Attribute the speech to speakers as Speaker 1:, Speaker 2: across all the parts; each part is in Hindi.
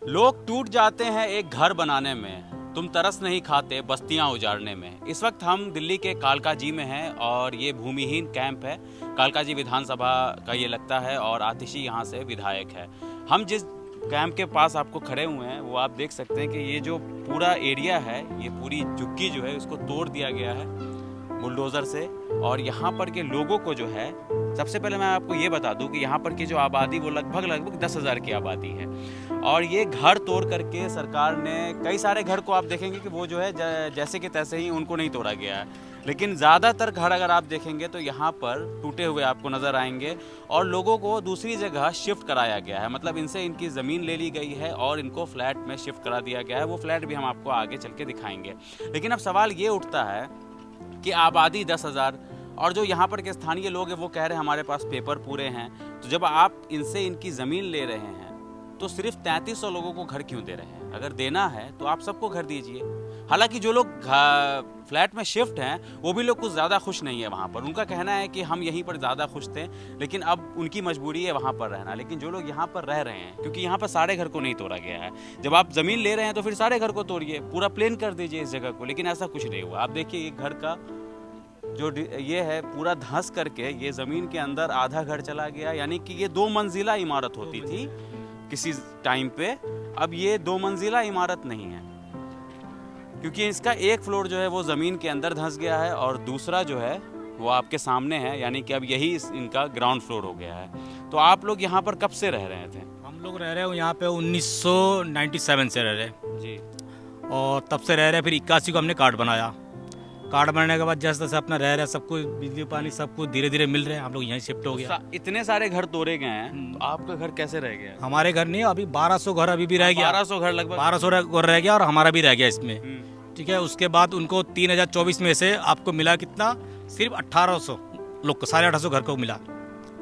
Speaker 1: लोग टूट जाते हैं एक घर बनाने में, तुम तरस नहीं खाते बस्तियां उजाड़ने में। इस वक्त हम दिल्ली के कालकाजी में हैं और ये भूमिहीन कैंप है। कालकाजी विधानसभा का ये लगता है और आतिशी यहाँ से विधायक है। हम जिस कैंप के पास आपको खड़े हुए हैं वो आप देख सकते हैं कि ये जो पूरा एरिया है, ये पूरी झुग्गी जो है उसको तोड़ दिया गया है बुलडोज़र से। और यहाँ पर के लोगों को जो है, सबसे पहले मैं आपको ये बता दूं कि यहाँ पर की जो आबादी वो लगभग 10,000 की आबादी है। और ये घर तोड़ करके सरकार ने कई सारे घर को आप देखेंगे कि वो जो है जैसे कि तैसे ही उनको नहीं तोड़ा गया है, लेकिन ज़्यादातर घर अगर आप देखेंगे तो यहाँ पर टूटे हुए आपको नज़र आएंगे और लोगों को दूसरी जगह शिफ्ट कराया गया है। मतलब इनसे इनकी ज़मीन ले ली गई है और इनको फ्लैट में शिफ्ट करा दिया गया है। वो फ्लैट भी हम आपको आगे चल के दिखाएंगे। लेकिन अब सवाल ये उठता है कि आबादी 10,000 और जो यहाँ पर के स्थानीय लोग हैं वो कह रहे हैं हमारे पास पेपर पूरे हैं। तो जब आप इनसे इनकी ज़मीन ले रहे हैं तो सिर्फ 3300 लोगों को घर क्यों दे रहे हैं? अगर देना है तो आप सबको घर दीजिए। हालांकि जो लोग फ्लैट में शिफ्ट हैं वो भी लोग कुछ ज़्यादा खुश नहीं है वहाँ पर। उनका कहना है कि हम यहीं पर ज़्यादा खुश थे, लेकिन अब उनकी मजबूरी है वहाँ पर रहना। लेकिन जो लोग यहाँ पर रह रहे हैं, क्योंकि यहाँ पर सारे घर को नहीं तोड़ा गया है, जब आप ज़मीन ले रहे हैं तो फिर सारे घर को तोड़िए, पूरा प्लेन कर दीजिए इस जगह को। लेकिन ऐसा कुछ नहीं हुआ। आप देखिए ये घर का जो ये है पूरा धंस करके ये ज़मीन के अंदर आधा घर चला गया। यानी कि ये 2 मंजिला इमारत होती थी किसी टाइम पे, अब ये 2 मंजिला इमारत नहीं है, क्योंकि इसका एक फ्लोर जो है वो ज़मीन के अंदर धंस गया है और दूसरा जो है वो आपके सामने है। यानी कि अब यही इनका ग्राउंड फ्लोर हो गया है। तो आप लोग यहाँ पर कब से रह रहे थे?
Speaker 2: हम लोग रह रहे हैं यहाँ पे 1997 से रह रहे
Speaker 1: जी।
Speaker 2: और तब से रह रहे हैं। फिर 81 को हमने कार्ड बनाया। कार्ड बनाने के बाद जैसे तैसे अपना रह रहे हैं, सब कुछ बिजली पानी सब कुछ धीरे धीरे मिल रहे हैं। हम लोग यहीं शिफ्ट हो गया।
Speaker 1: इतने सारे घर तोड़े गए हैं तो आपका घर कैसे रह गया?
Speaker 2: हमारे घर नहीं, अभी 1200 घर अभी भी रह गया।
Speaker 1: 1200 घर लगभग
Speaker 2: 1200 घर रह गया और हमारा भी रह गया इसमें। ठीक है, उसके बाद उनको 3024 में से आपको मिला कितना? सिर्फ 1800 लोग को, 1850 घर को मिला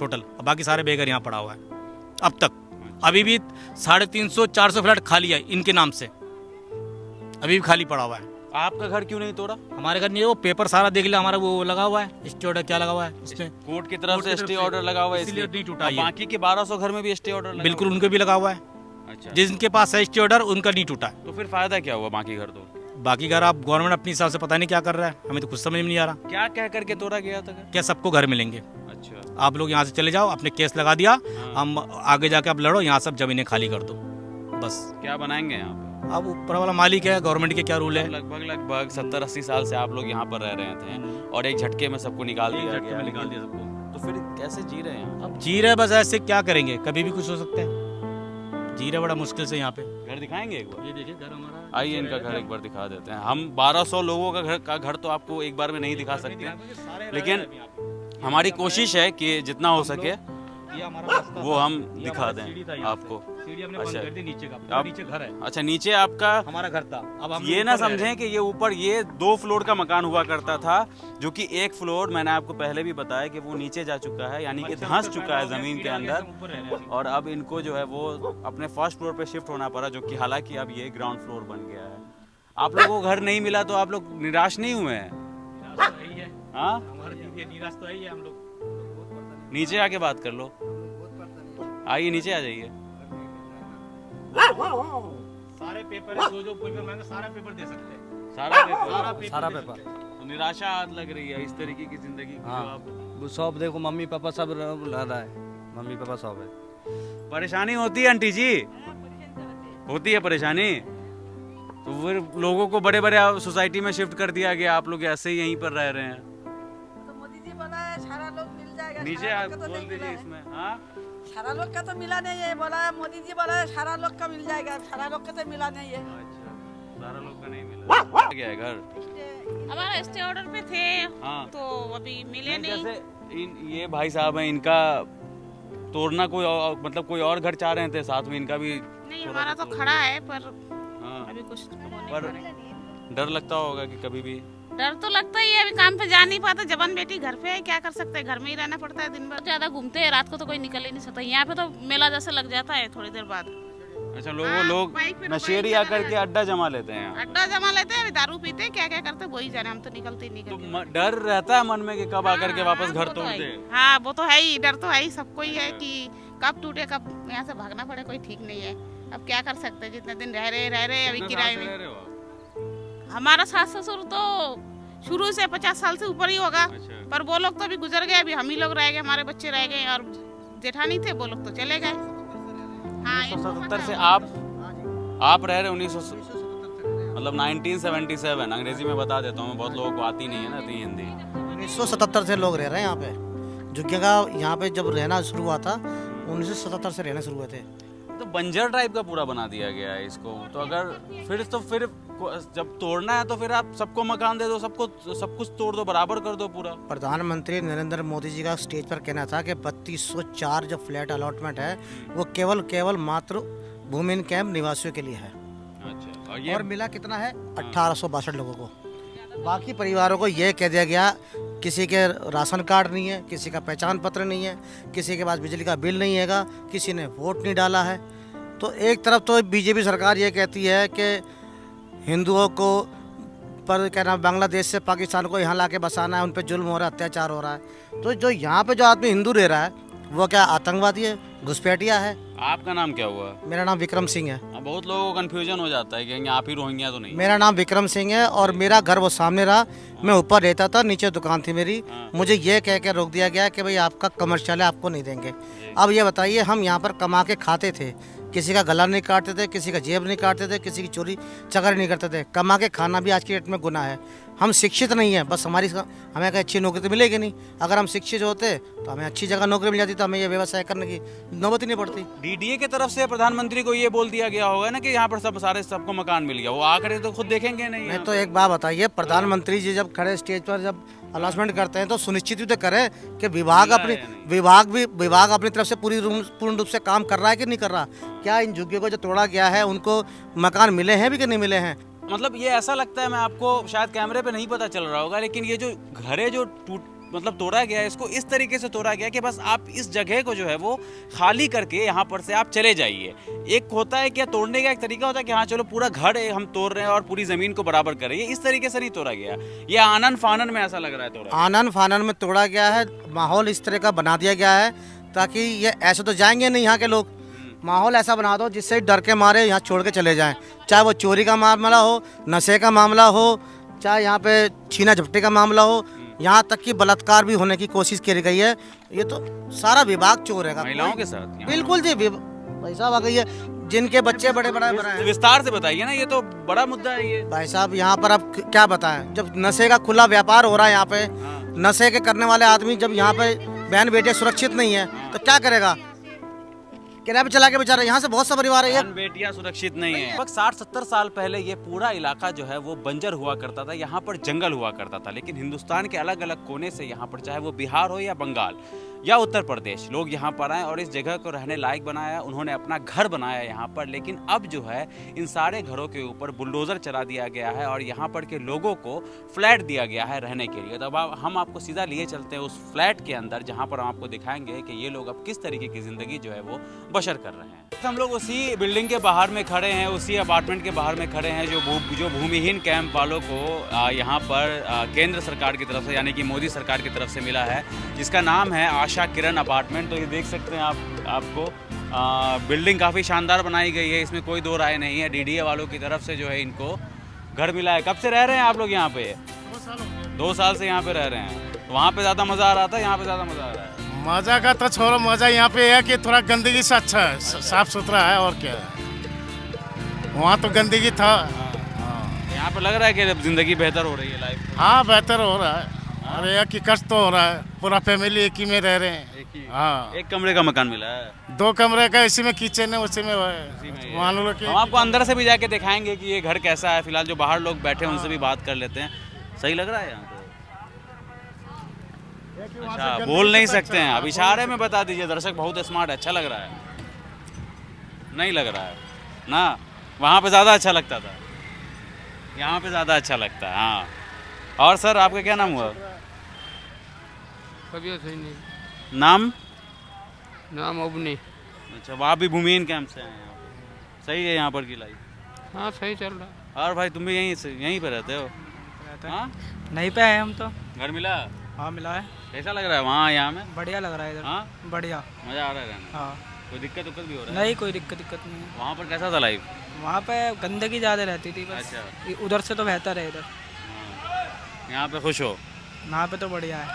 Speaker 2: टोटल। बाकी सारे बेघर यहाँ पड़ा हुआ है अब तक। अभी भी 350-400 फ्लैट खाली है इनके नाम से, अभी भी खाली पड़ा हुआ है।
Speaker 1: आपका घर क्यों नहीं तोड़ा?
Speaker 2: हमारे घर नहीं है, वो पेपर सारा देख लिया, हमारा वो लगा हुआ है स्टे ऑर्डर, क्या लगा हुआ है उसमें,
Speaker 1: कोर्ट की तरफ से स्टे ऑर्डर लगा हुआ है,
Speaker 2: इसलिए नहीं टूटा।
Speaker 1: बाकी के 1200 घर में भी स्टे ऑर्डर लगा
Speaker 2: बिल्कुल उनके भी लगा हुआ है।
Speaker 1: अच्छा,
Speaker 2: जिनके पास है स्टे ऑर्डर उनका नहीं टूटा।
Speaker 1: तो फिर फायदा क्या हुआ बाकी घर तो?
Speaker 2: बाकी घर आप गवर्नमेंट अपने हिसाब से पता नहीं क्या कर रहा है, हमें तो कुछ समझ में नहीं आ रहा।
Speaker 1: क्या कह करके तोड़ा गया था घर?
Speaker 2: क्या सबको घर मिलेंगे,
Speaker 1: अच्छा,
Speaker 2: आप लोग यहाँ से चले जाओ, आपने केस लगा दिया, हम आगे जाके आप लड़ो, यहाँ सब जमीनें खाली कर दो बस।
Speaker 1: क्या बनाएंगे यहाँ पे?
Speaker 2: अब ऊपर वाला मालिक है, गवर्नमेंट के क्या रूल है।
Speaker 1: लगभग 70-80 साल से आप लोग यहाँ पर रह रहे थे और एक झटके में सबको निकाल दिया गया।
Speaker 2: निकाल दिया सबको,
Speaker 1: तो फिर कैसे जी रहे हैं?
Speaker 2: अब जी रहे बस ऐसे, क्या करेंगे, कभी भी कुछ हो सकता है। जी रहे बड़ा मुश्किल से यहाँ पे।
Speaker 1: घर दिखाएंगे एक बार?
Speaker 2: ये देखिए घर हमारा,
Speaker 1: आइए इनका घर एक बार दिखा देते हैं। हम 1200 लोगों का घर तो आपको एक बार में नहीं दिखा सकते, लेकिन हमारी कोशिश है कि जितना हो सके वो हम दिखा दें आपको। अच्छा,
Speaker 2: नीचे घर है।
Speaker 1: अच्छा, नीचे आपका
Speaker 2: हमारा घर था। अब हम
Speaker 1: ये ना समझें कि ये ऊपर ये 2 फ्लोर का मकान हुआ करता था, जो कि एक फ्लोर मैंने आपको पहले भी बताया कि वो नीचे जा चुका है, यानी कि धंस चुका है जमीन के अंदर। और अब इनको जो है वो अपने फर्स्ट फ्लोर पे शिफ्ट होना पड़ा, जो कि हालांकि अब ये ग्राउंड फ्लोर बन गया है। आप लोगों को घर नहीं मिला तो आप लोग निराश नहीं हुए हैं? हाँ,
Speaker 2: निराश तो है हम लोग।
Speaker 1: नीचे आके बात कर लो, आइए नीचे आ जाइए।
Speaker 2: सारे पेपर है, जो पेपर मांगे सारा पेपर दे सकते हैं।
Speaker 1: सारा पेपर। तो निराशा लग रही है इस तरीके की जिंदगी को।
Speaker 3: हाँ,
Speaker 1: आप
Speaker 3: सब देखो मम्मी पापा सब रह रहा है, मम्मी पापा सब है।
Speaker 1: परेशानी होती है आंटी जी? होती है परेशानी? तो फिर लोगों को बड़े बड़े सोसाइटी में शिफ्ट कर दिया गया, आप लोग ऐसे ही यहीं पर रह रहे हैं।
Speaker 4: तो मोदी जी बोला है सारा लोग मिल जाएगा।
Speaker 1: नीचे
Speaker 4: सारा
Speaker 1: आप
Speaker 4: लोग का तो
Speaker 1: बोल
Speaker 4: नहीं मिला
Speaker 1: दीजिए
Speaker 4: है।
Speaker 1: इसमें। हाँ,
Speaker 4: सारा लोग का तो मिला नहीं है, बोला है मोदी जी बोला है सारा लोग का मिल जाएगा, सारा लोग का तो मिला नहीं है।
Speaker 1: अच्छा, सारा लोग का नहीं मिला। क्या है घर?
Speaker 5: हमारा स्टे ऑर्डर पे थे।
Speaker 1: हाँ,
Speaker 5: तो अभी मिले नहीं।
Speaker 1: जैसे ये भाई साहब हैं, इनका तोड़ना मतलब कोई और घर चाह रहे थे साथ में, इनका भी
Speaker 5: नहीं,
Speaker 1: थोड़ा
Speaker 5: हमारा
Speaker 1: सा
Speaker 5: तो
Speaker 1: तोड़
Speaker 5: खड़ा है, पर
Speaker 1: हाँ,
Speaker 5: अभी कुछ हो नहीं
Speaker 1: पर
Speaker 5: पा रहा।
Speaker 1: डर लगता होगा कि कभी भी।
Speaker 5: डर तो लगता ही है, अभी काम पे जा नहीं पाता, जवान बेटी घर पे है, क्या कर सकते हैं, घर में ही रहना पड़ता है। दिन भर ज्यादा घूमते हैं, रात को तो कोई निकल ही नहीं सकता। यहाँ पे तो मेला जैसे लग जाता है थोड़ी देर बाद।
Speaker 1: अच्छा,
Speaker 5: हाँ,
Speaker 1: लोग
Speaker 5: बाइक पे तो
Speaker 1: नशेड़ी
Speaker 5: बाइक
Speaker 1: आकर
Speaker 5: चला
Speaker 1: के अड्डा जमा लेते हैं यहाँ।
Speaker 5: अड्डा जमा लेते हैं, अभी दारू पीते हैं, क्या क्या करते हैं वही जाने, हम तो निकलते ही
Speaker 1: तो
Speaker 5: निकलते।
Speaker 1: डर रहता है मन में कि कब आकर के वापस घर
Speaker 5: वो तो
Speaker 1: तोड़
Speaker 5: है
Speaker 1: दे।
Speaker 5: ही। हाँ, वो तो है ही, डर तो है ही, सबको ही है कि कब टूटे, कब यहाँ से भागना पड़े, कोई ठीक नहीं है। अब क्या कर सकते हैं, जितने दिन रह रहे अभी
Speaker 1: कितने
Speaker 5: किराए
Speaker 1: साल से
Speaker 5: में।
Speaker 1: रह रहे हो आप?
Speaker 5: हमारा सास ससुर तो शुरू से 50 साल से ऊपर ही होगा,
Speaker 1: अच्छा।
Speaker 5: पर वो लोग तो अभी गुजर गए, अभी हम ही लोग रह गए, हमारे बच्चे रह गए, और जेठानी थे वो लोग तो चले गए। हाँ, इनको
Speaker 1: 1977
Speaker 5: पता
Speaker 1: से
Speaker 5: है।
Speaker 1: आप रह रहे 1900 मतलब 1977। अंग्रेजी में बता देता हूँ, बहुत लोगों को आती नहीं है ना इतनी हिंदी।
Speaker 6: 1977 से लोग रह रहे हैं यहाँ पे। झुग्गियाँ का यहाँ पे जब रहना शुरू हुआ था 1977 से रहना शुरू हुए थे।
Speaker 1: तो बंजर टाइप का पूरा बना दिया गया है इसको। तो अगर फिर जब तोड़ना है तो फिर आप सबको मकान दे दो, सबको सब कुछ तोड़ दो, बराबर कर दो पूरा।
Speaker 6: प्रधानमंत्री नरेंद्र मोदी जी का स्टेज पर कहना था कि 3204 जो फ्लैट अलॉटमेंट है वो केवल मात्र भूमिहीन कैंप निवासियों के लिए है।
Speaker 1: अच्छा।
Speaker 6: और मिला कितना है 1862 लोगों को। बाकी परिवारों को ये कह दिया गया किसी के राशन कार्ड नहीं है, किसी का पहचान पत्र नहीं है, किसी के पास बिजली का बिल नहीं हैगा, किसी ने वोट नहीं डाला है। तो एक तरफ तो बीजेपी सरकार ये कहती है कि हिंदुओं को पर क्या नाम बांग्लादेश से पाकिस्तान को यहाँ लाके बसाना है, उन पर जुल्म हो रहा है, अत्याचार हो रहा है। तो जो यहाँ पे जो आदमी हिंदू रह रहा है वो क्या आतंकवादी है, घुसपैठिया है?
Speaker 1: आपका नाम क्या हुआ?
Speaker 6: मेरा नाम विक्रम सिंह है।
Speaker 1: अब बहुत लोगों को कंफ्यूजन हो जाता है कि आप ही रोहिंग्या तो नहीं।
Speaker 6: मेरा नाम विक्रम सिंह है और मेरा घर वो सामने रहा। मैं ऊपर रहता था, नीचे दुकान थी मेरी। मुझे ये कह के रोक दिया गया कि भाई आपका कमर्शियल है, आपको नहीं देंगे। अब ये बताइए, हम यहाँ पर कमा के खाते थे, किसी का गला नहीं काटते थे, किसी का जेब नहीं काटते थे, किसी की चोरी चकारी नहीं करते थे। कमा के खाना भी आज की डेट में गुनाह है। हम शिक्षित नहीं हैं, बस हमें कहीं अच्छी नौकरी तो मिलेगी नहीं। अगर हम शिक्षित होते तो हमें अच्छी जगह नौकरी मिल जाती, तो हमें ये व्यवसाय करने की नौबत ही नहीं पड़ती।
Speaker 1: डीडीए की तरफ से प्रधानमंत्री को ये बोल दिया गया होगा ना कि यहाँ पर सबको मकान मिल गया। वो आकर तो खुद देखेंगे नहीं।
Speaker 6: नहीं तो एक बात बताइए, प्रधानमंत्री जी जब खड़े स्टेज पर जब अनाउंसमेंट करते हैं तो सुनिश्चित भी तो करें कि विभाग अपनी तरफ से पूर्ण रूप से काम कर रहा है कि नहीं कर रहा। क्या इन झुग्गियों को जो तोड़ा गया है उनको मकान मिले हैं भी कि नहीं मिले हैं?
Speaker 1: मतलब ये ऐसा लगता है, मैं आपको शायद कैमरे पे नहीं पता चल रहा होगा, लेकिन ये जो घर है जो तोड़ा गया है, इसको इस तरीके से तोड़ा गया कि बस आप इस जगह को जो है वो खाली करके यहाँ पर से आप चले जाइए। एक होता है कि तोड़ने का एक तरीका होता है कि हाँ चलो पूरा घर है हम तोड़ रहे हैं और पूरी जमीन को बराबर कर रहे हैं। इस तरीके से नहीं तोड़ा गया, ये आनन फानन में ऐसा लग रहा है तोड़ा।
Speaker 6: आनन फानन में तोड़ा गया है। माहौल इस तरह का बना दिया गया है ताकि ये ऐसे तो जाएंगे नहीं यहाँ के लोग। माहौल ऐसा बना दो जिससे डर के मारे यहाँ छोड़ के चले जाएं। चाहे वो चोरी का मामला हो, नशे का मामला हो, चाहे यहाँ पे छीना झपटी का मामला हो, यहाँ तक कि बलात्कार भी होने की कोशिश की गई है। ये तो सारा विभाग चोर है
Speaker 1: महिलाओं के साथ।
Speaker 6: बिल्कुल जी। भाई साहब आ गई है, जिनके बच्चे बड़े बड़े हैं।
Speaker 1: विस्तार से बताइए ना, ये तो बड़ा मुद्दा है ये।
Speaker 6: भाई साहब यहाँ पर अब क्या बताएं, जब नशे का खुला व्यापार हो रहा है यहाँ पे, नशे के करने वाले आदमी जब यहाँ पे बहन बेटियां सुरक्षित नहीं है तो क्या करेगा? किराए पे चला के बेचारा, यहाँ से बहुत सा परिवार है।
Speaker 1: बहन बेटियां सुरक्षित नहीं है। लगभग 60-70 साल पहले ये पूरा इलाका जो है वो बंजर हुआ करता था, यहाँ पर जंगल हुआ करता था। लेकिन हिंदुस्तान के अलग अलग कोने से यहाँ पर, चाहे वो बिहार हो या बंगाल या उत्तर प्रदेश, लोग यहाँ पर आए और इस जगह को रहने लायक बनाया। उन्होंने अपना घर बनाया यहाँ पर। लेकिन अब जो है इन सारे घरों के ऊपर बुलडोजर चला दिया गया है और यहाँ पर के लोगों को फ्लैट दिया गया है रहने के लिए। तो अब हम आपको सीधा लिए चलते हैं उस फ्लैट के अंदर, जहाँ पर हम आपको दिखाएंगे कि ये लोग अब किस तरीके की ज़िंदगी जो है वो बशर कर रहे हैं। हम लोग उसी बिल्डिंग के बाहर में खड़े हैं, उसी अपार्टमेंट के बाहर में खड़े हैं जो भूमिहीन कैंप वालों को यहाँ पर केंद्र सरकार की तरफ से, यानी कि मोदी सरकार की तरफ से मिला है, जिसका नाम है आशा किरण अपार्टमेंट। तो ये देख सकते हैं आपको बिल्डिंग काफ़ी शानदार बनाई गई है, इसमें कोई दो राय नहीं है। डीडीए वालों की तरफ से जो है इनको घर मिला है। कब से रह रहे हैं आप लोग यहाँ पे? 2 साल से यहाँ पे रह रहे हैं। तो वहाँ पे ज़्यादा मज़ा आ रहा था, यहाँ पे ज़्यादा मज़ा आ रहा है?
Speaker 7: मज़ा का तो छोड़ो, मज़ा यहाँ पे है कि थोड़ा गंदगी से अच्छा है, साफ सुथरा है। और क्या है, वहाँ तो गंदगी था।
Speaker 1: यहाँ पे लग रहा है कि ज़िंदगी बेहतर हो रही है, लाइफ।
Speaker 7: हाँ बेहतर हो रहा है। अरे एक ही कष्ट तो हो रहा है, पूरा फैमिली एक ही में रह रहे हैं। हाँ,
Speaker 1: एक कमरे का मकान मिला है।
Speaker 7: 2 कमरे का, इसी में किचन है, उसी में मान लो कि
Speaker 1: हम आपको अंदर से भी जाके दिखाएंगे कि ये घर कैसा है। फिलहाल जो बाहर लोग बैठे हैं उनसे भी बात कर लेते हैं। सही लग रहा है यहाँ पे? अच्छा, बोल नहीं सकते हैं, अब इशारे में बता दीजिए। दर्शक बहुत स्मार्ट है। अच्छा लग रहा है? नहीं लग रहा है ना? वहाँ पे ज़्यादा अच्छा लगता था, यहाँ पे ज़्यादा अच्छा लगता है। हाँ। और सर आपका क्या नाम हुआ? नाम?
Speaker 8: नाम अबनी।
Speaker 1: अच्छा, आप भी भूमिहीन कैंप से आए हैं? सही है यहाँ पर की लाइफ?
Speaker 8: हाँ सही चल रहा है।
Speaker 1: और भाई तुम भी यहीं पे रहते हो? हाँ,
Speaker 9: नहीं पे आए हम तो।
Speaker 1: घर मिला?
Speaker 9: हाँ मिला है।
Speaker 1: कैसा लग रहा है वहाँ यहाँ में?
Speaker 9: बढ़िया लग रहा है इधर।
Speaker 1: हाँ,
Speaker 9: बढ़िया,
Speaker 1: मज़ा आ रहा है रहने?
Speaker 9: हाँ।
Speaker 1: कोई दिक्कत भी हो रहा है?
Speaker 9: नहीं, कोई दिक्कत नहीं है।
Speaker 1: वहाँ पर कैसा था लाइफ?
Speaker 9: वहाँ पे गंदगी ज़्यादा रहती थी बस।
Speaker 1: अच्छा।
Speaker 9: उधर से तो बेहतर है इधर।
Speaker 1: यहाँ पे खुश हो?
Speaker 9: यहाँ पे तो बढ़िया है।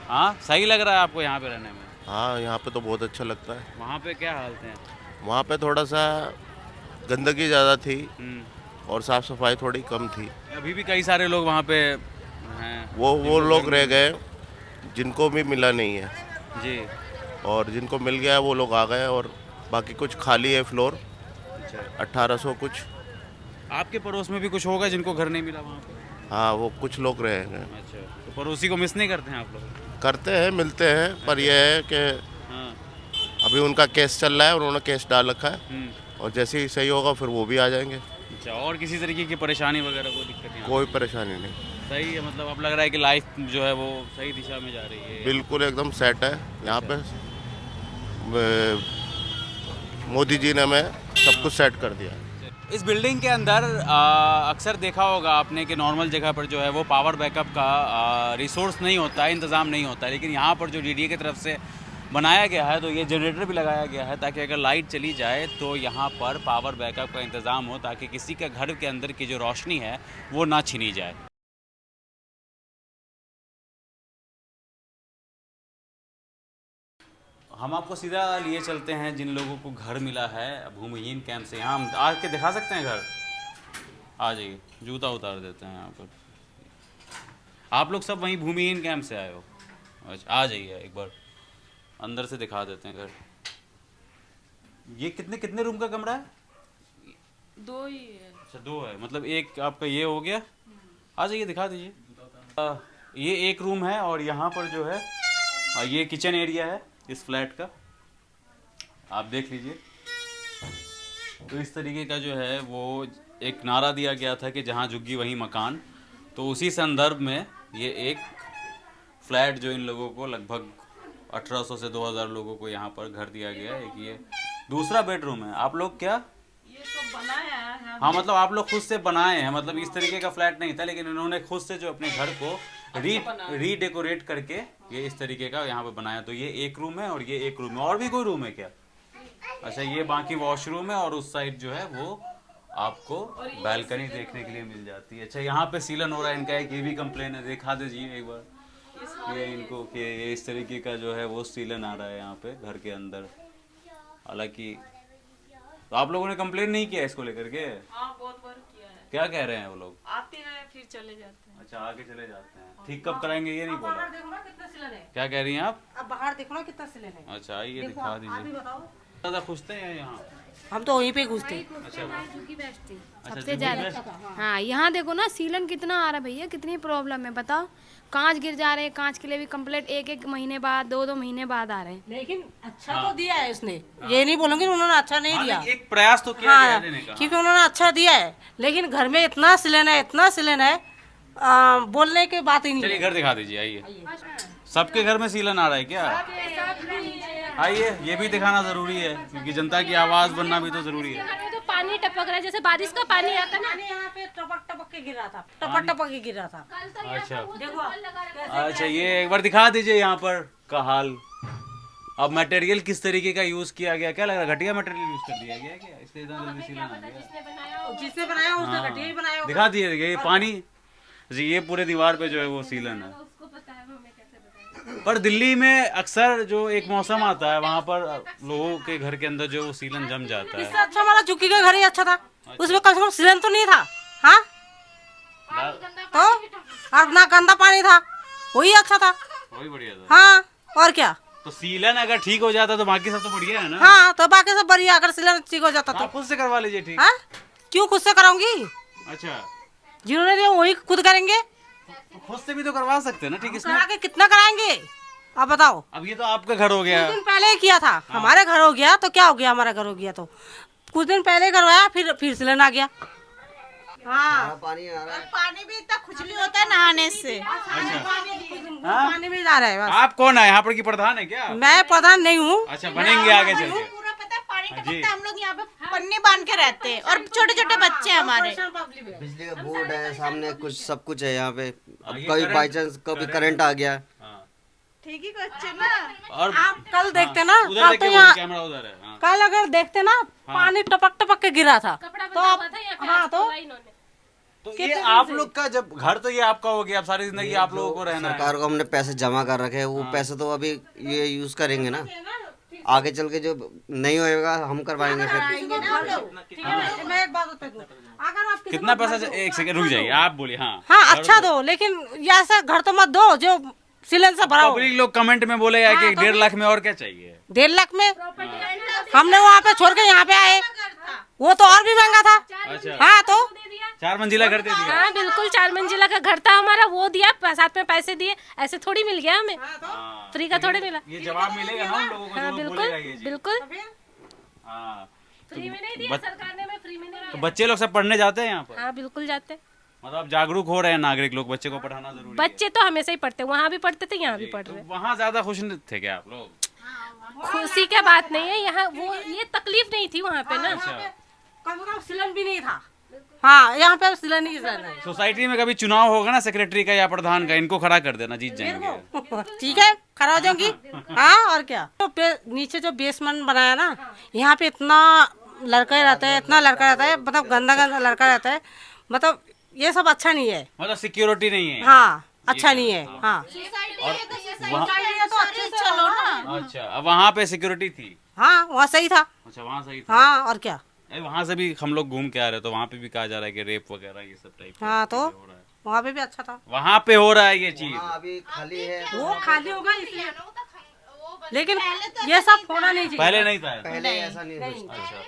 Speaker 1: हाँ, सही लग रहा है आपको यहाँ पे रहने में?
Speaker 10: हाँ, यहाँ पे तो बहुत अच्छा लगता है।
Speaker 1: वहाँ पे क्या हालत है?
Speaker 10: वहाँ पे थोड़ा सा गंदगी ज़्यादा थी
Speaker 1: हम्म।
Speaker 10: और साफ़ सफाई थोड़ी कम थी।
Speaker 1: अभी भी कई सारे लोग वहाँ पे हैं।
Speaker 10: वो लोग रह गए जिनको भी मिला नहीं है,
Speaker 1: जी।
Speaker 10: और जिनको मिल गया वो लोग आ गए, और बाकी कुछ खाली है फ्लोर।
Speaker 1: अच्छा।
Speaker 10: 1800 कुछ।
Speaker 1: आपके पड़ोस में भी कुछ होगा जिनको घर नहीं मिला वहाँ पे?
Speaker 10: हाँ, वो कुछ लोग रहे हैं।
Speaker 1: अच्छा, तो पड़ोसी को मिस नहीं करते हैं आप लोग?
Speaker 10: करते हैं, मिलते हैं, पर यह है कि
Speaker 1: हाँ।
Speaker 10: अभी उनका केस चल रहा है, उन्होंने केस डाल रखा है, और जैसे ही सही होगा फिर वो भी आ जाएंगे।
Speaker 1: अच्छा, और किसी तरीके की परेशानी वगैरह कोई दिक्कत नहीं?
Speaker 10: कोई परेशानी नहीं,
Speaker 1: सही है, मतलब अब लग रहा है कि लाइफ जो है वो सही दिशा में जा रही है।
Speaker 10: बिल्कुल एकदम सेट है यहाँ पे। मोदी जी ने हमें सब कुछ सेट कर दिया।
Speaker 1: इस बिल्डिंग के अंदर अक्सर देखा होगा आपने कि नॉर्मल जगह पर जो है वो पावर बैकअप का रिसोर्स नहीं होता है, इंतज़ाम नहीं होता है, लेकिन यहाँ पर जो डीडीए की तरफ से बनाया गया है तो ये जनरेटर भी लगाया गया है ताकि अगर लाइट चली जाए तो यहाँ पर पावर बैकअप का इंतज़ाम हो, ताकि किसी के घर के अंदर की जो रोशनी है वो ना छीनी जाए। हम आपको सीधा लिए चलते हैं जिन लोगों को घर मिला है भूमिहीन कैंप से। यहाँ हम आके दिखा सकते हैं घर? आ जाइए, जूता उतार देते हैं यहाँ पर। आप लोग सब वहीं भूमिहीन कैंप से आए हो? अच्छा, आ जाइए, एक बार अंदर से दिखा देते हैं घर। ये कितने कितने रूम का कमरा है?
Speaker 5: 2 ही है।
Speaker 1: अच्छा, 2 है, मतलब एक आपका ये हो गया। आ जाइए, दिखा दीजिए। ये एक रूम है और यहाँ पर जो है ये किचन एरिया है इस फ्लैट का, आप देख लीजिए। तो इस तरीके का जो है वो एक नारा दिया गया था कि जहाँ झुग्गी वहीं मकान, तो उसी संदर्भ में ये एक फ्लैट जो इन लोगों को लगभग 1800 से 2000 लोगों को यहाँ पर घर दिया गया है। एक ये दूसरा बेडरूम है। आप लोग क्या
Speaker 4: ये तो बनाया है?
Speaker 1: हाँ, मतलब आप लोग खुद से बनाए हैं, मतलब इस तरीके का फ्लैट नहीं था, लेकिन इन्होंने खुद से जो अपने घर को रीडेकोरेट करके ये इस तरीके का यहाँ पे बनाया। तो ये एक रूम है और ये एक रूम है। और भी कोई रूम है क्या? अच्छा, ये बाकी वॉशरूम है और उस साइड जो है वो आपको बालकनी देखने के लिए मिल जाती है। अच्छा, यहाँ पे सीलन हो रहा है इनका, एक ये भी कंप्लेन है, दिखा दीजिए एक बार ये इनको कि ये इस तरीके का जो है वो सीलन आ रहा है यहाँ पे घर के अंदर। हालांकि तो आप लोगों ने कंप्लेन नहीं किया इसको लेकर के?
Speaker 4: हाँ, बहुत बार किया है।
Speaker 1: क्या कह रहे हैं वो लोग?
Speaker 4: आते हैं फिर चले जाते हैं।
Speaker 1: अच्छा, आके चले जाते हैं। ठीक कब कराएंगे ये नहीं बोला?
Speaker 4: बाहर देखो ना कितना सिलन है।
Speaker 1: क्या कह रही हैं आप?
Speaker 4: अब बाहर देखो ना कितना सिलन है।
Speaker 1: अच्छा, आइए
Speaker 4: देखो,
Speaker 1: दिखा
Speaker 4: आप ही
Speaker 1: दीजिए।
Speaker 4: बताओ।
Speaker 1: ज़्यादा खुशते हैं यहाँ?
Speaker 11: हम तो वहीं पे घुसते
Speaker 1: सबसे ज़्यादा।
Speaker 11: हाँ, यहाँ देखो ना सीलन कितना आ रहा है भैया, कितनी प्रॉब्लम है बताओ। कांच गिर जा रहे हैं, कांच के लिए भी कंप्लेंट 1-1 महीने बाद 2-2 महीने बाद आ रहे हैं।
Speaker 4: लेकिन अच्छा तो दिया है उसने, ये नहीं बोलूंगी उन्होंने अच्छा नहीं दिया।
Speaker 1: एक प्रयास तो किया
Speaker 4: हाँ,
Speaker 1: गया देने का।
Speaker 4: क्योंकि उन्होंने अच्छा दिया है, लेकिन घर में इतना सिलन है, इतना सिलन है, बोलने की बात ही नहीं
Speaker 1: चलिए
Speaker 4: है।
Speaker 1: घर दिखा दीजिए, आइए। सबके घर में सीलन आ रहा है क्या? आइए, ये भी दिखाना जरूरी है क्योंकि जनता की आवाज बनना भी तो जरूरी है।
Speaker 11: तो पानी टपक रहा है, जैसे बारिश का पानी आता ना।
Speaker 4: यहाँ पे टपक टपक के गिर रहा था, टपक टपक के गिर रहा था।
Speaker 1: अच्छा
Speaker 4: देखो
Speaker 1: अच्छा, ये एक बार दिखा दीजिए यहाँ पर का हाल। अब मटेरियल किस तरीके का यूज किया गया? क्या लग रहा है घटिया मटेरियल यूज कर दिया गया क्या? इसलिए इतना जल्दी सीलन आ गया।
Speaker 4: जिसने बनाया उसने
Speaker 1: हाँ।
Speaker 4: घटिया ही बनाया होगा।
Speaker 1: दिखा दिए ये पानी जी, ये पूरे दीवार पे जो है वो सीलन है। पर दिल्ली में अक्सर जो एक मौसम आता है वहाँ पर लोगों के घर के अंदर जो वो सीलन जम जाता
Speaker 4: इससे
Speaker 1: है।
Speaker 4: अच्छा हमारा झुग्गी का घर ही अच्छा था, उसमें कम से कम सिलन तो नहीं था। हाँ, तो और ना गंदा पानी था, वही अच्छा था,
Speaker 1: वही बढ़िया था।
Speaker 4: हाँ, और क्या।
Speaker 1: तो सीलन अगर ठीक हो जाता तो बाकी सब तो बढ़िया है ना?
Speaker 4: हाँ, तो बाकी सब बढ़िया, अगर सिलन ठीक हो जाता तो।
Speaker 1: आप खुद से करवा लीजिए ठीक।
Speaker 4: हाँ, क्यों खुद से कराऊंगी?
Speaker 1: अच्छा,
Speaker 4: जिन्होंने दिया वही खुद करेंगे।
Speaker 1: तो खुद से भी तो करवा सकते हैं ना ठीक। इसमें
Speaker 4: करा के कितना कराएंगे आप बताओ?
Speaker 1: अब ये तो आपका घर हो गया।
Speaker 4: कुछ दिन पहले ही किया था। हमारे घर हो गया तो क्या हो गया? हमारा घर हो गया तो कुछ दिन पहले करवाया, फिर सिलन आ गया। हाँ,
Speaker 5: पानी भी इतना खुजली होता है नहाने से।
Speaker 4: पानी भी जा रहा है बस।
Speaker 1: आप कौन है यहाँ पर की प्रधान है क्या?
Speaker 4: मैं प्रधान नहीं हूँ।
Speaker 1: अच्छा, बनेंगे आगे चल के।
Speaker 5: पूरा पता है पानी
Speaker 1: जी।
Speaker 5: टपकता है, हम लोग यहाँ पे पन्नी बांध के रहते हैं और छोटे छोटे बच्चे हैं हमारे।
Speaker 12: बिजली का बोर्ड है सामने, कुछ सब कुछ है यहाँ पे। अब
Speaker 1: ये
Speaker 12: कभी
Speaker 1: करंट-
Speaker 12: बाई चांस कभी करंट आ गया
Speaker 1: हाँ।
Speaker 5: ठीक ही को अच्छे ना।
Speaker 1: और
Speaker 4: आप कल देखते ना,
Speaker 1: उधर
Speaker 4: कल तो
Speaker 1: देखिए,
Speaker 4: यहाँ
Speaker 1: कैमरा उधर है। हाँ।
Speaker 4: कल अगर देखते ना पानी टपक टपक के गिरा था तो आप हाँ
Speaker 1: तो ये आप लोग का जब घर तो ये आपका हो गया, अब सारी जिंदगी आप लोगों को रहना है।
Speaker 3: सरकार को हमने पैसे जमा कर रखे हैं, वो पैसे तो अभी ये यूज करेंगे ना, आगे चल के जो नहीं होएगा हम करवाएंगे फिर।
Speaker 4: मैं एक बात बताती हूँ, अगर आप
Speaker 1: कितना पैसा एक सेकंड रुक जाइए, आप बोलिए। हाँ
Speaker 4: हाँ अच्छा दो, लेकिन ये ऐसा घर तो मत दो जो सिलेंडर से भरा हो।
Speaker 1: पब्लिक लोग कमेंट में बोलेगा कि 1.5 लाख में और क्या चाहिए।
Speaker 4: 1.5 लाख में हमने वहाँ पे छोड़ के यहाँ पे आए, वो तो और भी महंगा था।
Speaker 1: अच्छा।
Speaker 4: हाँ तो
Speaker 1: 4 मंजिला घर दे दिया।
Speaker 11: हाँ बिल्कुल 4 मंजिला का घर था हमारा, वो दिया, साथ में पैसे दिए, ऐसे थोड़ी मिल गया हमें, फ्री का थोड़ी मिला।
Speaker 1: ये जवाब मिलेगा ना उन लोगों को
Speaker 11: हाँ
Speaker 1: जो
Speaker 11: बिल्कुल
Speaker 1: बोलेगा ये चीज़।
Speaker 11: बिल्कुल,
Speaker 1: हाँ
Speaker 11: फ्री में नहीं दिया सरकार ने, हमें फ्री में नहीं
Speaker 1: तो
Speaker 11: दिया।
Speaker 1: बच्चे लोग सब पढ़ने जाते हैं यहाँ पर,
Speaker 11: हाँ बिल्कुल जाते,
Speaker 1: मतलब जागरूक हो रहे हैं नागरिक लोग, बच्चे को पढ़ाना जरूरी है।
Speaker 11: बच्चे तो हमेशा ही पढ़ते, वहाँ भी पढ़ते थे, यहाँ भी पढ़ रहे।
Speaker 1: वहाँ ज्यादा खुश नहीं थे क्या आप लोग?
Speaker 11: खुशी का बात नहीं है, यहाँ वो ये तकलीफ नहीं थी वहाँ पे ना।
Speaker 4: कम से कम सिलेंडर भी नहीं था। हाँ यहाँ पे सिलेंडर ही सिलेंडर।
Speaker 1: सोसाइटी में कभी चुनाव होगा ना सेक्रेटरी का या प्रधान का, इनको खड़ा कर देना, जीत जाएंगे।
Speaker 4: ठीक है, खड़ा हो जाऊंगी। हाँ और क्या, तो नीचे जो बेसमेंट बनाया ना, यहाँ पे इतना लड़का रहता है, इतना लड़का रहता है, मतलब गंदा गंदा लड़का रहता है, मतलब ये सब अच्छा नहीं है।
Speaker 1: मतलब सिक्योरिटी नहीं है।
Speaker 4: हाँ अच्छा नहीं है। हाँ
Speaker 5: तो अच्छे से चलो ना।
Speaker 1: अच्छा, अब वहाँ पे सिक्योरिटी थी।
Speaker 4: हाँ वहाँ सही था।
Speaker 1: अच्छा वहाँ सही था।
Speaker 4: हाँ और क्या,
Speaker 1: वहाँ से भी हम लोग घूम के आ रहे, तो वहाँ पे भी कहा जा रहा है कि रेप वगैरह ये सब टाइप।
Speaker 4: हाँ तो वहाँ पे भी अच्छा था।
Speaker 1: वहाँ पे हो रहा है ये चीज।
Speaker 3: अभी खाली है,
Speaker 4: वो खाली होगा इसलिए, लेकिन ये सब होना नहीं चाहिए।
Speaker 1: पहले नहीं था।
Speaker 3: पहले ऐसा नहीं था।
Speaker 1: अच्छा,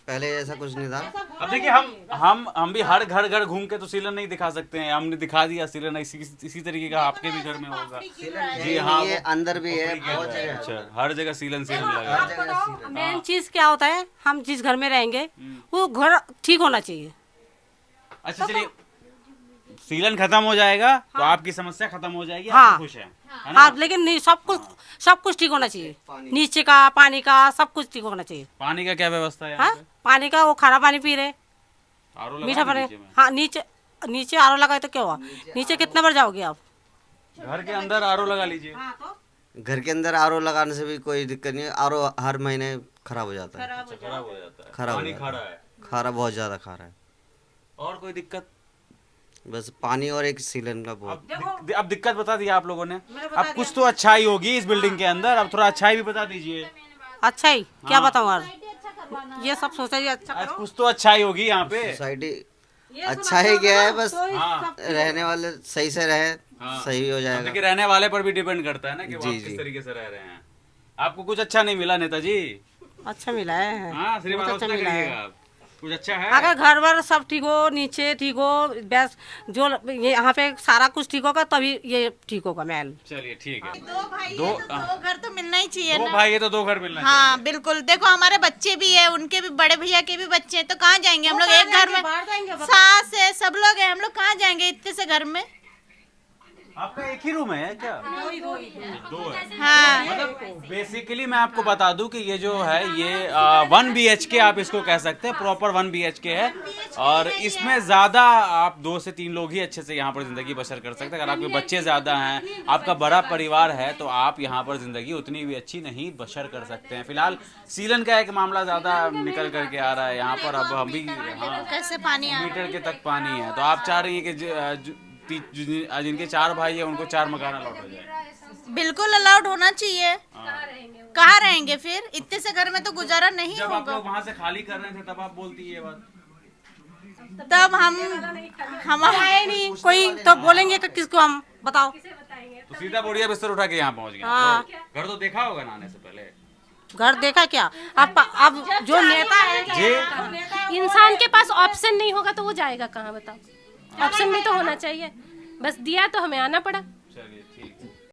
Speaker 3: पहले ऐसा कुछ नहीं था।
Speaker 1: अब देखिए हम भी हर घर घर घूम के तो सिलन नहीं दिखा सकते हैं, हमने दिखा दिया सिलन। इसी तरीके का आपके भी घर में होगा। जी हाँ,
Speaker 3: ये अंदर भी है बहुत जगह।
Speaker 1: अच्छा, हर जगह सिलन लगा है।
Speaker 4: मेन चीज क्या होता है, हम जिस घर में रहेंगे वो घर ठीक होना चाहिए।
Speaker 1: अच्छा चलिए, सीलन खत्म हो जाएगा तो आपकी समस्या खत्म हो जाएगी।
Speaker 4: हाँ।
Speaker 1: आप खुश हैं, है ना?
Speaker 4: हाँ लेकिन नहीं, सब कुछ ठीक होना चाहिए, नीचे का पानी का सब कुछ ठीक होना चाहिए।
Speaker 1: पानी का क्या व्यवस्था है?
Speaker 4: हाँ पानी का वो खारा पानी पी रहे,
Speaker 1: आरओ लगा
Speaker 4: मीठा
Speaker 1: है
Speaker 4: पानी।
Speaker 1: नीचे में?
Speaker 4: हाँ नीचे आरओ लगाए तो क्या हुआ, नीचे कितने बार जाओगे आप?
Speaker 1: घर के अंदर आरओ लगा लीजिए।
Speaker 3: घर के अंदर आरओ लगाने से भी कोई दिक्कत नहीं है, आरओ हर महीने खराब हो जाता है।
Speaker 1: खराब हो जाता है,
Speaker 3: खराब हो
Speaker 1: पानी
Speaker 3: जाता
Speaker 1: खारा है।
Speaker 3: खारा बहुत ज्यादा खारा है।
Speaker 1: और कोई दिक्कत?
Speaker 3: बस पानी और एक सीलन का बहुत।
Speaker 1: अब दिक्कत बता दी आप लोगों ने, अब कुछ तो अच्छाई होगी इस बिल्डिंग के अंदर, अब थोड़ा अच्छाई भी बता दीजिए।
Speaker 4: अच्छा ही क्या बताऊँ यार, ये सब सोचा अच्छा
Speaker 1: आज कुछ तो अच्छाई होगी यहाँ पे।
Speaker 3: सोसाइटी अच्छा ही गया है, बस
Speaker 1: हाँ।
Speaker 3: रहने वाले सही से रहे, सही हो जाएगा।
Speaker 1: देखिए रहने वाले पर भी डिपेंड करता है ना कि वो आप
Speaker 3: जी,
Speaker 1: किस
Speaker 3: जी।
Speaker 1: तरीके से रह रहे हैं। आपको कुछ अच्छा नहीं मिला नेताजी?
Speaker 4: अच्छा मिला है।
Speaker 1: हाँ, सिर्फ
Speaker 4: बहुत
Speaker 1: आलोचना
Speaker 4: मिला है।
Speaker 1: करिएगा आप। कुछ अच्छा है?
Speaker 4: अगर घर वर सब ठीक हो, नीचे ठीक हो, बस जो ये यहाँ पे सारा कुछ ठीक होगा तभी ये ठीक होगा महल।
Speaker 1: चलिए ठीक है।
Speaker 5: दो भाई है तो दो घर तो मिलना ही चाहिए
Speaker 1: दो
Speaker 5: ना।
Speaker 1: भाई है तो 2 घर मिलना
Speaker 5: हाँ बिल्कुल, देखो हमारे बच्चे भी है, उनके भी बड़े भैया के भी बच्चे हैं, तो कहाँ जाएंगे हम लोग? एक घर में सास है, सब लोग हैं, हम लोग कहाँ जाएंगे इतने से घर में?
Speaker 1: आपका एक ही रूम है क्या? 2 है।
Speaker 5: हाँ
Speaker 1: मतलब बेसिकली मैं आपको बता दूं कि ये जो है ये 1 BHK आप इसको कह सकते हैं, प्रॉपर 1 BHK है। और इसमें ज़्यादा आप 2 से 3 लोग ही अच्छे से यहाँ पर ज़िंदगी बसर कर सकते हैं। अगर आपके बच्चे ज़्यादा हैं, आपका बड़ा परिवार है, तो आप यहाँ पर ज़िंदगी उतनी भी अच्छी नहीं बसर कर सकते हैं। फिलहाल सीलन का एक मामला ज़्यादा निकल करके आ रहा है यहाँ पर। अब हम भी
Speaker 5: कैसे पानी आ
Speaker 1: मीटर के तक पानी है, तो आप चाह रही हैं कि जिनके 4 भाई है उनको 4 मकान अलॉट हो जाए।
Speaker 5: बिल्कुल अलाउड होना चाहिए। कहाँ रहेंगे फिर? इतने से घर में तो गुजारा नहीं
Speaker 1: जब आप
Speaker 5: होगा।
Speaker 1: लोग वहाँ से खाली कर रहे थे तब आप बोलती ये बात।
Speaker 5: तब हम
Speaker 4: आए नहीं कोई तो बोलेंगे कि किसको हम बताओ।
Speaker 1: तो सीधा बोरिया बिस्तर उठा के यहाँ पहुँच गए।
Speaker 4: हाँ।
Speaker 1: घर तो देखा होगा ना आने से पहले?
Speaker 4: घर देखा क्या? अब जो नेता है
Speaker 1: जी,
Speaker 11: इंसान के पास ऑप्शन नहीं होगा तो वो जाएगा कहाँ बताओ? ऑप्शन भी तो होना चाहिए, बस दिया तो हमें आना पड़ा।
Speaker 1: चलिए